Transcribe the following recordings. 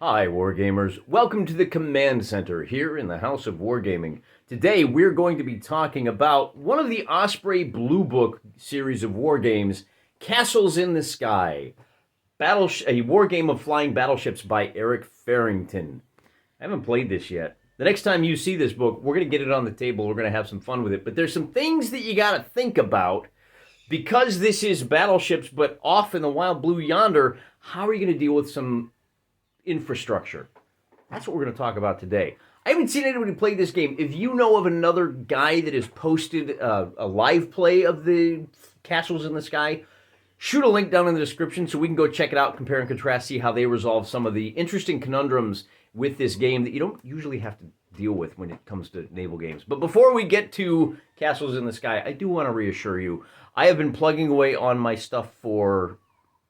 Hi, Wargamers. Welcome to the Command Center here in the House of Wargaming. Today, we're going to be talking about one of the Osprey Blue Book series of war games, Castles in the Sky, a war game of flying battleships by Eric Farrington. I haven't played this yet. The next time you see this book, we're going to get it on the table. We're going to have some fun with it. But there's some things that you got to think about. Because this is battleships, but off in the wild blue yonder, how are you going to deal with some infrastructure? That's what we're going to talk about today. I haven't seen anybody play this game. If you know of another guy that has posted a live play of the Castles in the Sky, shoot a link down in the description so we can go check it out, compare and contrast, see how they resolve some of the interesting conundrums with this game that you don't usually have to deal with when it comes to naval games. But before we get to Castles in the Sky, I do want to reassure you, I have been plugging away on my stuff for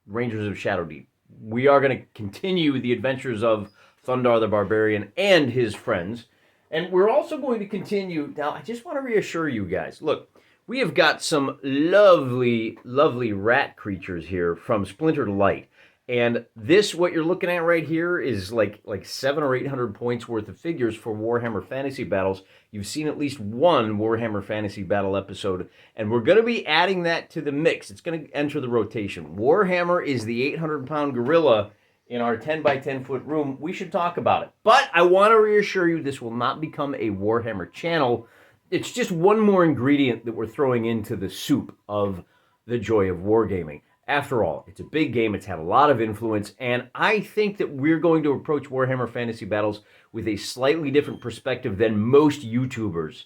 Rangers of Shadow Deep. We are going to continue the adventures of Thundar the Barbarian and his friends. And we're also going to continue. Now, I just want to reassure you guys. Look, we have got some lovely, lovely rat creatures here from Splintered Light. And this, what you're looking at right here, is like 700 or 800 points worth of figures for Warhammer Fantasy Battles. You've seen at least one Warhammer Fantasy Battle episode, and we're going to be adding that to the mix. It's going to enter the rotation. Warhammer is the 800-pound gorilla in our 10 by 10 foot room. We should talk about it. But I want to reassure you, this will not become a Warhammer channel. It's just one more ingredient that we're throwing into the soup of the joy of wargaming. After all, it's a big game, it's had a lot of influence, and I think that we're going to approach Warhammer Fantasy Battles with a slightly different perspective than most YouTubers.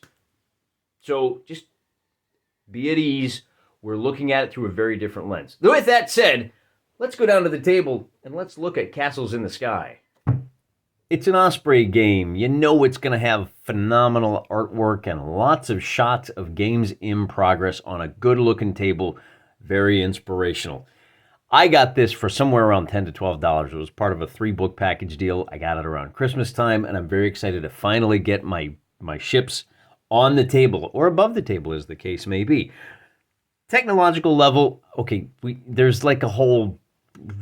So just be at ease. We're looking at it through a very different lens. With that said, let's go down to the table and let's look at Castles in the Sky. It's an Osprey game. You know it's going to have phenomenal artwork and lots of shots of games in progress on a good-looking table. Very inspirational. I got this for somewhere around $10 to $12. It was part of a 3-book package deal. I got it around Christmas time, and I'm very excited to finally get my ships on the table, or above the table as the case may be. Technological level, okay, there's like a whole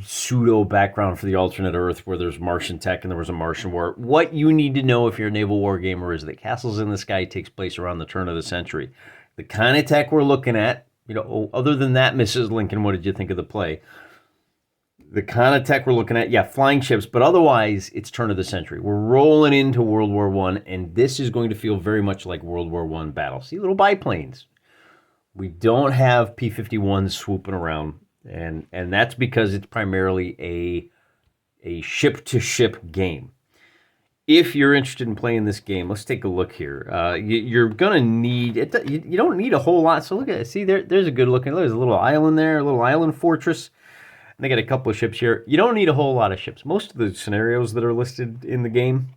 pseudo background for the alternate Earth where there's Martian tech and there was a Martian war. What you need to know if you're a naval war gamer is that Castles in the Sky takes place around the turn of the century. The kind of tech we're looking at, other than that, Mrs. Lincoln, what did you think of the play? The kind of tech we're looking at, yeah, flying ships, but otherwise, it's turn of the century. We're rolling into World War I, and this is going to feel very much like World War I battle. See, little biplanes. We don't have P-51s swooping around, and that's because it's primarily a ship-to-ship game. If you're interested in playing this game, let's take a look here. You're going to need, you don't need a whole lot. So look at it. See, there's a good looking, there's a little island there, a little island fortress. And they got a couple of ships here. You don't need a whole lot of ships. Most of the scenarios that are listed in the game,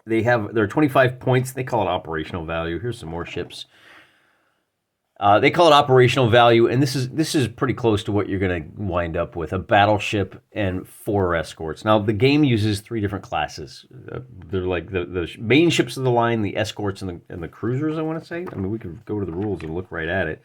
there are 25 points. They call it operational value. Here's some more ships. They call it operational value, and this is pretty close to what you're going to wind up with: a battleship and 4 escorts. Now, the game uses 3 different classes. They're like the main ships of the line, the escorts, and the cruisers, I want to say. I mean, we could go to the rules and look right at it.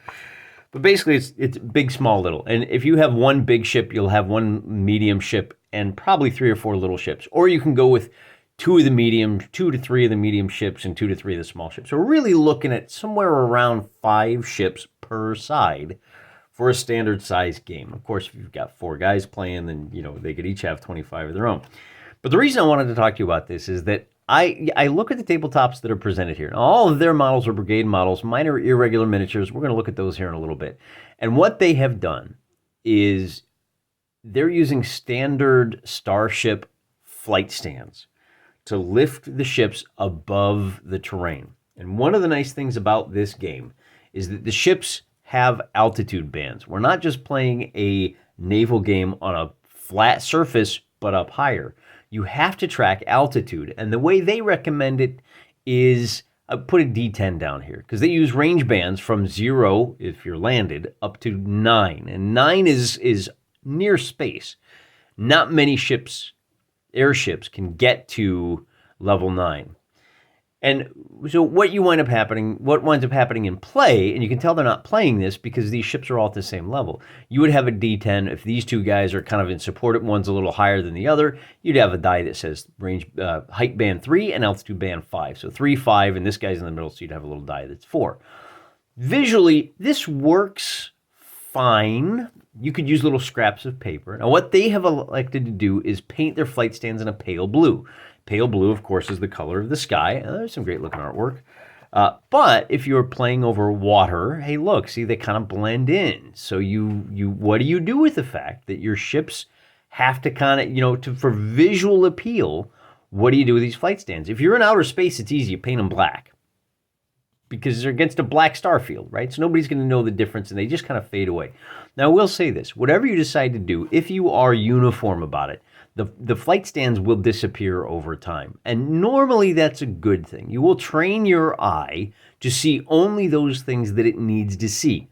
But basically, it's big, small, little. And if you have one big ship, you'll have one medium ship and probably 3 or 4 little ships. Or you can go with 2 to 3 of the medium ships and 2 to 3 of the small ships. So we're really looking at somewhere around 5 ships per side for a standard size game. Of course, if you've got 4 guys playing, then they could each have 25 of their own. But the reason I wanted to talk to you about this is that I look at the tabletops that are presented here. All of their models are brigade models. Mine are irregular miniatures. We're going to look at those here in a little bit. And what they have done is they're using standard starship flight stands to lift the ships above the terrain. And one of the nice things about this game is that the ships have altitude bands. We're not just playing a naval game on a flat surface, but up higher. You have to track altitude. And the way they recommend it is, put a D10 down here, because they use range bands from 0, if you're landed, up to 9. And 9 is near space. Not many airships can get to level 9. And so what winds up happening in play, and you can tell they're not playing this because these ships are all at the same level. You would have a D10 if these two guys are kind of in support. One's a little higher than the other. You'd have a die that says range height band 3 and altitude band 5. So 3, 5, and this guy's in the middle, so you'd have a little die that's 4. Visually, this works fine. You could use little scraps of paper. Now, what they have elected to do is paint their flight stands in a pale blue. Pale blue, of course, is the color of the sky. There's some great looking artwork. But if you're playing over water, hey, look, see, they kind of blend in. So what do you do with the fact that your ships have to kind of, for visual appeal, what do you do with these flight stands? If you're in outer space, it's easy. You paint them black because they're against a black star field, right? So nobody's going to know the difference, and they just kind of fade away. Now, I will say this. Whatever you decide to do, if you are uniform about it, the flight stands will disappear over time. And normally that's a good thing. You will train your eye to see only those things that it needs to see.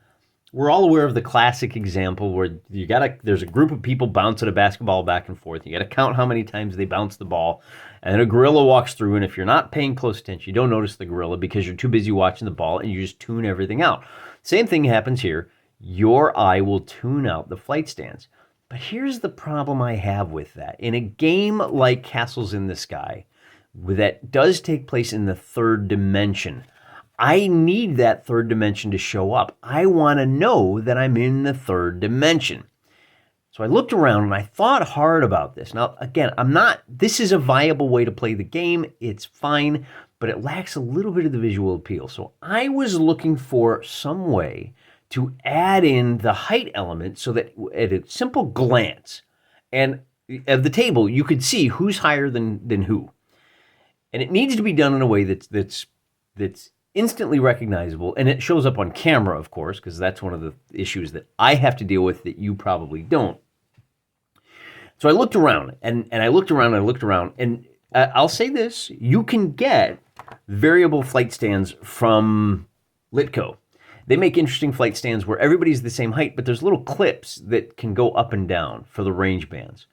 We're all aware of the classic example where there's a group of people bouncing a basketball back and forth. You got to count how many times they bounce the ball. And then a gorilla walks through, and if you're not paying close attention, you don't notice the gorilla because you're too busy watching the ball and you just tune everything out. Same thing happens here. Your eye will tune out the flight stands. But here's the problem I have with that. In a game like Castles in the Sky, that does take place in the third dimension, I need that third dimension to show up. I want to know that I'm in the third dimension. So I looked around and I thought hard about this. Now, again, this is a viable way to play the game. It's fine, but it lacks a little bit of the visual appeal. So I was looking for some way to add in the height element so that at a simple glance and of the table, you could see who's higher than who. And it needs to be done in a way that's instantly recognizable, and it shows up on camera, of course, because that's one of the issues that I have to deal with that you probably don't. So I looked around, and I looked around, and I'll say this. You can get variable flight stands from Litco. They make interesting flight stands where everybody's the same height, but there's little clips that can go up and down for the range bands.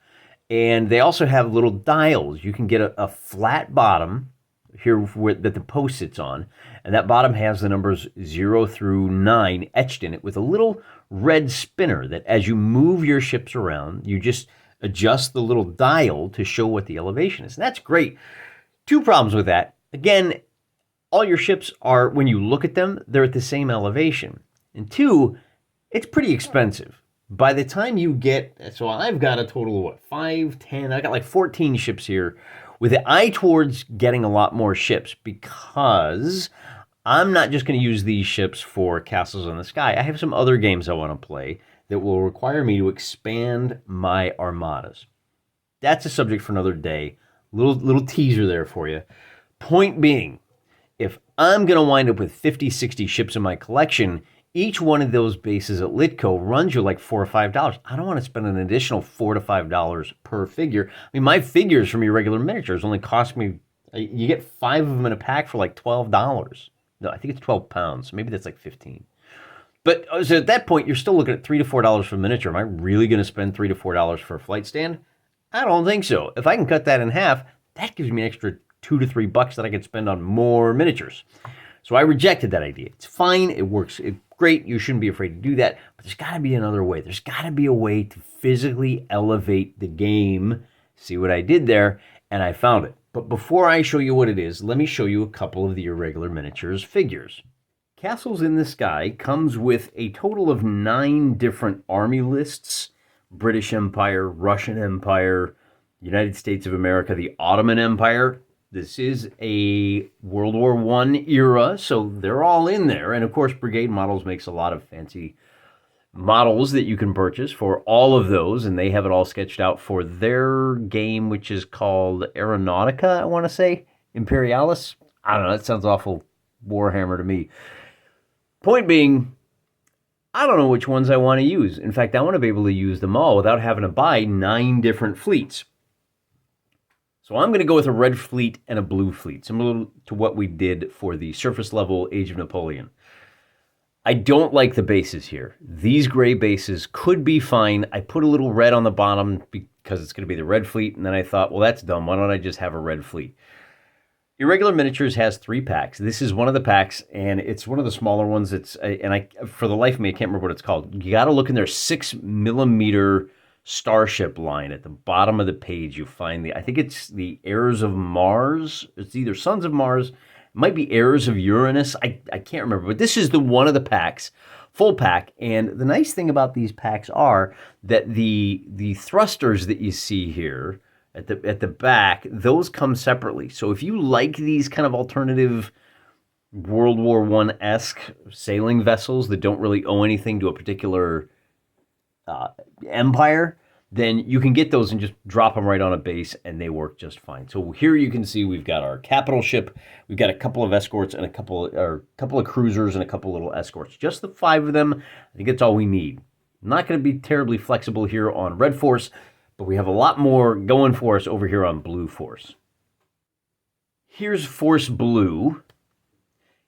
And they also have little dials. You can get a flat bottom here that the post sits on, and that bottom has the numbers 0 through 9 etched in it with a little red spinner that as you move your ships around, you just adjust the little dial to show what the elevation is. And that's great. Two problems with that. Again, all your ships are, when you look at them, they're at the same elevation. And two, it's pretty expensive. By the time you so I've got a total of 5, 10, I got like 14 ships here with an eye towards getting a lot more ships because I'm not just going to use these ships for Castles in the Sky. I have some other games I want to play that will require me to expand my armadas. That's a subject for another day. Little teaser there for you. Point being, if I'm going to wind up with 50, 60 ships in my collection, each one of those bases at Litco runs you like $4 or $5. I don't want to spend an additional $4 to $5 per figure. I mean, my figures from your regular miniatures only cost me, you get 5 of them in a pack for like $12. No, I think it's 12 pounds. Maybe that's like 15. But so at that point, you're still looking at $3 to $4 for a miniature. Am I really going to spend $3 to $4 for a flight stand? I don't think so. If I can cut that in half, that gives me an extra $2 to $3 that I could spend on more miniatures. So I rejected that idea. It's fine. It works. It's great. You shouldn't be afraid to do that. But there's got to be another way. There's got to be a way to physically elevate the game. See what I did there? And I found it. But before I show you what it is, let me show you a couple of the irregular miniatures figures. Castles in the Sky comes with a total of 9 different army lists. British Empire, Russian Empire, United States of America, the Ottoman Empire. This is a World War I era, so they're all in there. And of course, Brigade Models makes a lot of fancy models that you can purchase for all of those, and they have it all sketched out for their game, which is called Aeronautica, I want to say. Imperialis? I don't know, that sounds awful Warhammer to me. Point being, I don't know which ones I want to use. In fact, I want to be able to use them all without having to buy 9 different fleets. So I'm going to go with a red fleet and a blue fleet, similar to what we did for the surface level Age of Napoleon. I don't like the bases here. These gray bases could be fine. I put a little red on the bottom because it's going to be the red fleet, and then I thought, well, that's dumb. Why don't I just have a red fleet? Irregular Miniatures has 3 packs. This is one of the packs, and it's one of the smaller ones. For the life of me, I can't remember what it's called. You got to look in their 6mm Starship line at the bottom of the page. You find I think it's the Heirs of Mars. It's either Sons of Mars, it might be Heirs of Uranus. I can't remember, but this is the one of the packs, full pack. And the nice thing about these packs are that the thrusters that you see here at the back, those come separately. So if you like these kind of alternative World War I-esque sailing vessels that don't really owe anything to a particular empire, then you can get those and just drop them right on a base and they work just fine. So here you can see we've got our capital ship, we've got a couple of escorts and a couple of cruisers and a couple little escorts. Just the 5 of them. I think that's all we need. Not going to be terribly flexible here on Red Force, but we have a lot more going for us over here on Blue Force. Here's Force Blue.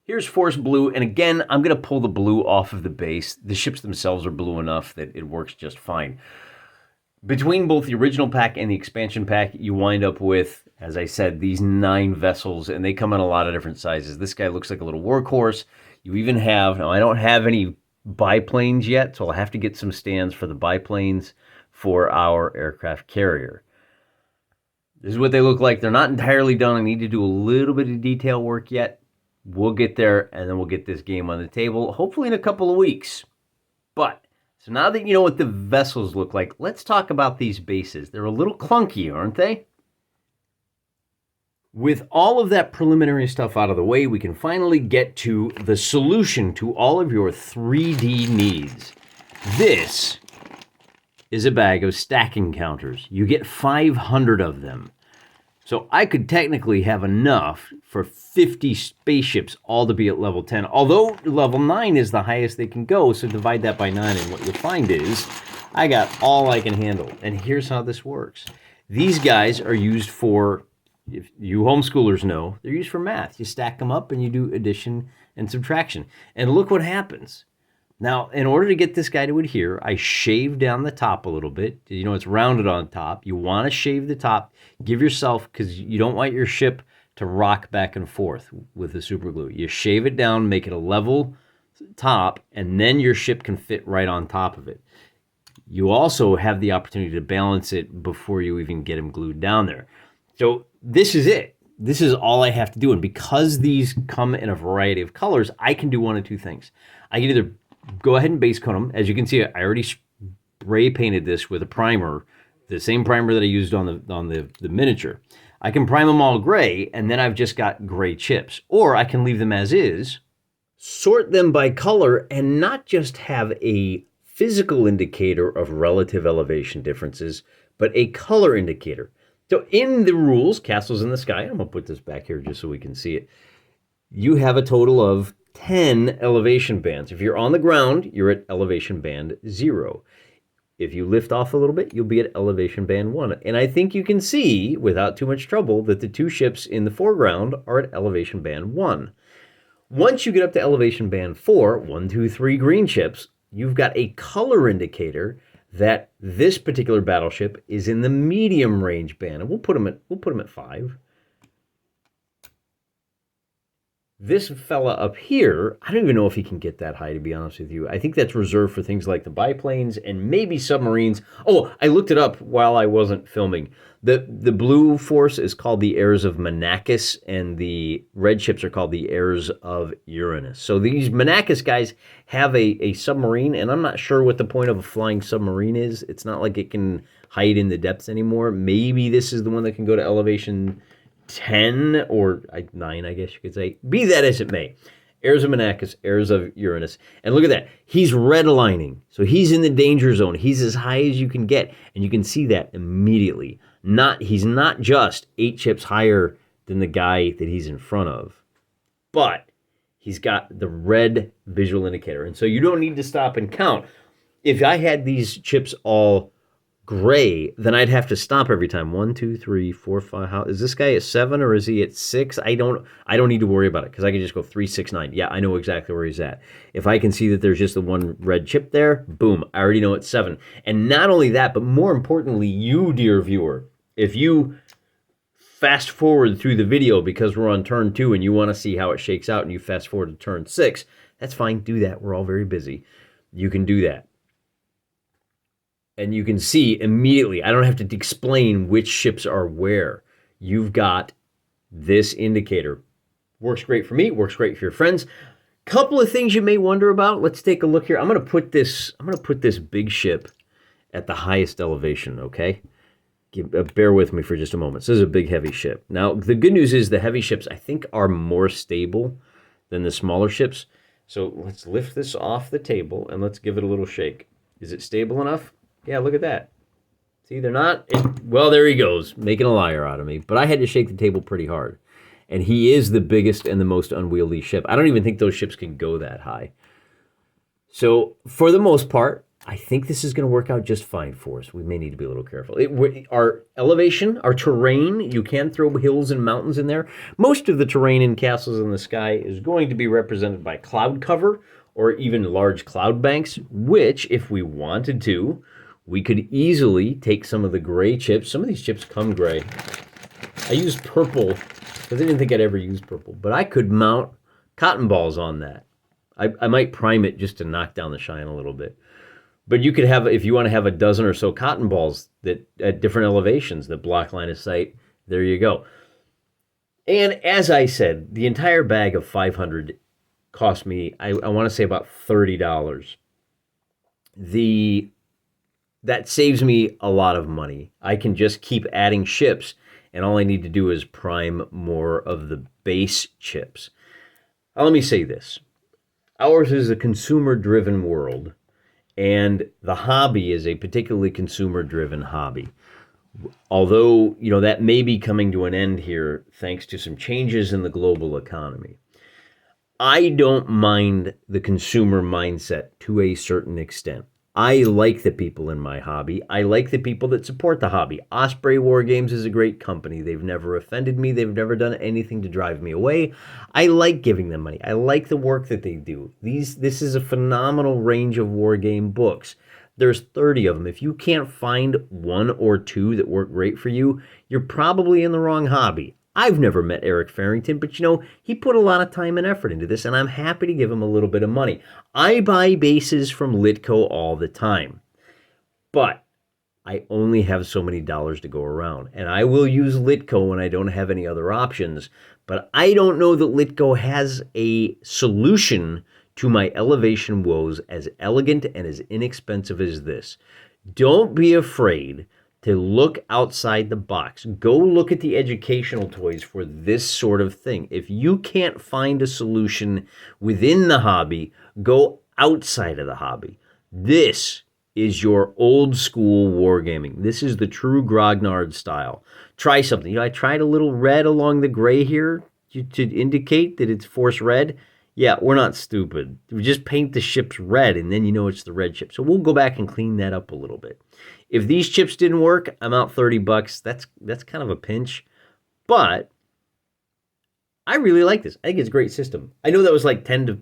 Here's Force Blue, and again, I'm going to pull the blue off of the base. The ships themselves are blue enough that it works just fine. Between both the original pack and the expansion pack, you wind up with, as I said, these 9 vessels, and they come in a lot of different sizes. This guy looks like a little workhorse. You even have, now I don't have any biplanes yet, so I'll have to get some stands for the biplanes for our aircraft carrier. This is what they look like. They're not entirely done. I need to do a little bit of detail work yet. We'll get there, and then we'll get this game on the table, hopefully in a couple of weeks. But, so now that you know what the vessels look like, let's talk about these bases. They're a little clunky, aren't they? With all of that preliminary stuff out of the way, we can finally get to the solution to all of your 3D needs. This is a bag of stacking counters. You get 500 of them. So I could technically have enough for 50 spaceships all to be at level 10. Although level 9 is the highest they can go, so divide that by 9 and what you'll find is I got all I can handle. And here's how this works. These guys are used for, if you homeschoolers know, they're used for math. You stack them up and you do addition and subtraction. And look what happens. Now, in order to get this guy to adhere, I shave down the top a little bit. You know, it's rounded on top. You want to shave the top. Give yourself, because you don't want your ship to rock back and forth with the super glue. You shave it down, make it a level top, and then your ship can fit right on top of it. You also have the opportunity to balance it before you even get them glued down there. So this is it. This is all I have to do. And because these come in a variety of colors, I can do one of 2 things. I can either go ahead and base coat them. As you can see, I already spray painted this with a primer, the same primer that I used on the miniature. I can prime them all gray, and then I've just got gray chips. Or I can leave them as is, sort them by color, and not just have a physical indicator of relative elevation differences, but a color indicator. So in the rules, Castles in the Sky, I'm going to put this back here just so we can see it, you have a total of 10 elevation bands. If you're on the ground, you're at elevation band 0. If you lift off a little bit, you'll be at elevation band 1. And I think you can see, without too much trouble, that the 2 ships in the foreground are at elevation band 1. Once you get up to elevation band 4, 1, 2, 3 green ships, you've got a color indicator that this particular battleship is in the medium range band. And we'll put them at 5. This fella up here, I don't even know if he can get that high, to be honest with you. I think that's reserved for things like the biplanes and maybe submarines. Oh, I looked it up while I wasn't filming. The blue force is called the Heirs of Manakis, and the red ships are called the Heirs of Uranus. So these Manakis guys have a submarine, and I'm not sure what the point of a flying submarine is. It's not like it can hide in the depths anymore. Maybe this is the one that can go to elevation 10 or 9, I guess you could say. Be that as it may. Heirs of Manakis, Heirs of Uranus. And look at that. He's redlining. So he's in the danger zone. He's as high as you can get. And you can see that immediately. He's not just 8 chips higher than the guy that he's in front of, but he's got the red visual indicator. And so you don't need to stop and count. If I had these chips all gray, then I'd have to stop every time. 1, 2, 3, 4, 5. How is this guy at 7 or is he at 6? I don't need to worry about it because I can just go 3, 6, 9. Yeah, I know exactly where he's at. If I can see that there's just the one red chip there, boom, I already know it's 7. And not only that, but more importantly, you, dear viewer, if you fast forward through the video because we're on turn 2 and you want to see how it shakes out and you fast forward to turn 6, that's fine. Do that. We're all very busy. You can do that. And you can see immediately, I don't have to explain which ships are where. You've got this indicator. Works great for me, works great for your friends. Couple of things you may wonder about. Let's take a look here. I'm going to put this big ship at the highest elevation, okay? Bear with me for just a moment. So this is a big, heavy ship. Now, the good news is the heavy ships, I think, are more stable than the smaller ships. So let's lift this off the table and let's give it a little shake. Is it stable enough? Yeah, look at that. See, they're not. Well, there he goes, making a liar out of me. But I had to shake the table pretty hard. And he is the biggest and the most unwieldy ship. I don't even think those ships can go that high. So for the most part, I think this is going to work out just fine for us. We may need to be a little careful. Our elevation, our terrain, you can throw hills and mountains in there. Most of the terrain in Castles in the Sky is going to be represented by cloud cover or even large cloud banks, which, if we wanted to, we could easily take some of the gray chips. Some of these chips come gray. I used purple because I didn't think I'd ever use purple, but I could mount cotton balls on that. I might prime it just to knock down the shine a little bit. But you could have, if you want to have a dozen or so cotton balls that at different elevations that block line of sight, there you go. And as I said, the entire bag of 500 cost me, I want to say about $30. That saves me a lot of money. I can just keep adding ships, and all I need to do is prime more of the base chips. Now, let me say this. Ours is a consumer-driven world, and the hobby is a particularly consumer-driven hobby. Although, that may be coming to an end here thanks to some changes in the global economy. I don't mind the consumer mindset to a certain extent. I like the people in my hobby. I like the people that support the hobby. Osprey Wargames is a great company. They've never offended me. They've never done anything to drive me away. I like giving them money. I like the work that they do. This is a phenomenal range of wargame books. There's 30 of them. If you can't find one or two that work great for you, you're probably in the wrong hobby. I've never met Eric Farrington, but he put a lot of time and effort into this, and I'm happy to give him a little bit of money. I buy bases from Litco all the time, but I only have so many dollars to go around, and I will use Litco when I don't have any other options, but I don't know that Litco has a solution to my elevation woes as elegant and as inexpensive as this. Don't be afraid to look outside the box. Go look at the educational toys for this sort of thing. If you can't find a solution within the hobby, go outside of the hobby. This is your old school wargaming. This is the true grognard style. Try something. I tried a little red along the gray here to indicate that it's force red. Yeah, we're not stupid. We just paint the ships red, and then it's the red ship. So we'll go back and clean that up a little bit. If these chips didn't work, I'm out $30. That's kind of a pinch. But I really like this. I think it's a great system. I know that was like 10 to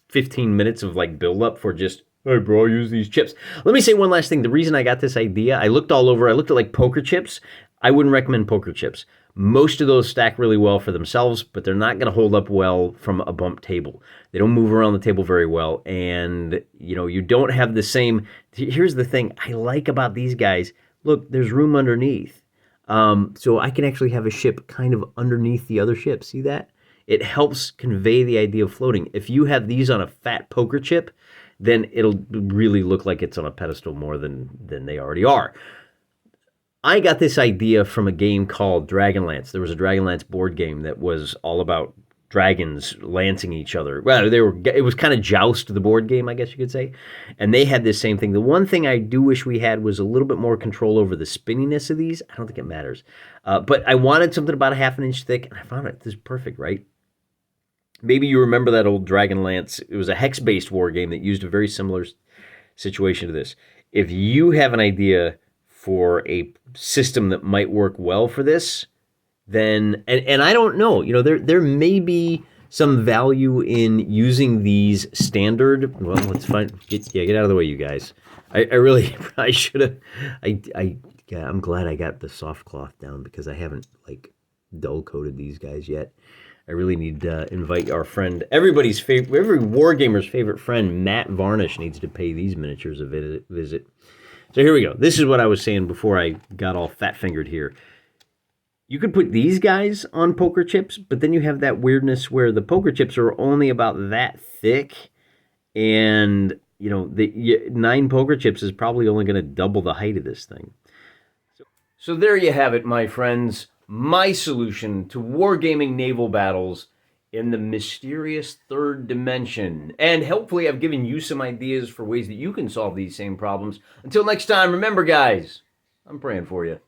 15 minutes of build up for just, hey bro, I'll use these chips. Let me say one last thing. The reason I got this idea, I looked all over. I looked at poker chips. I wouldn't recommend poker chips. Most of those stack really well for themselves, but they're not going to hold up well from a bump table. They don't move around the table very well, and you don't have the same. Here's the thing I like about these guys. Look, there's room underneath, so I can actually have a ship kind of underneath the other ship. See that? It helps convey the idea of floating. If you have these on a fat poker chip, then it'll really look like it's on a pedestal more than they already are. I got this idea from a game called Dragonlance. There was a Dragonlance board game that was all about dragons lancing each other. Well, it was kind of Joust, the board game, I guess you could say. And they had this same thing. The one thing I do wish we had was a little bit more control over the spinniness of these. I don't think it matters. But I wanted something about a half an inch thick, and I found it. This is perfect, right? Maybe you remember that old Dragonlance. It was a hex-based war game that used a very similar situation to this. If you have an idea for a system that might work well for this, then and I don't know, there may be some value in using these standard. Well, let's get out of the way, you guys. I should have. I'm glad I got the soft cloth down because I haven't dull-coated these guys yet. I really need to invite our friend, everybody's favorite, every wargamer's favorite friend, Matt Varnish, needs to pay these miniatures a visit. So here we go. This is what I was saying before I got all fat-fingered here. You could put these guys on poker chips, but then you have that weirdness where the poker chips are only about that thick, and you know, the 9 poker chips is probably only going to double the height of this thing. So there you have it, my friends. My solution to wargaming naval battles in the mysterious third dimension. And hopefully I've given you some ideas for ways that you can solve these same problems. Until next time, remember, guys, I'm praying for you.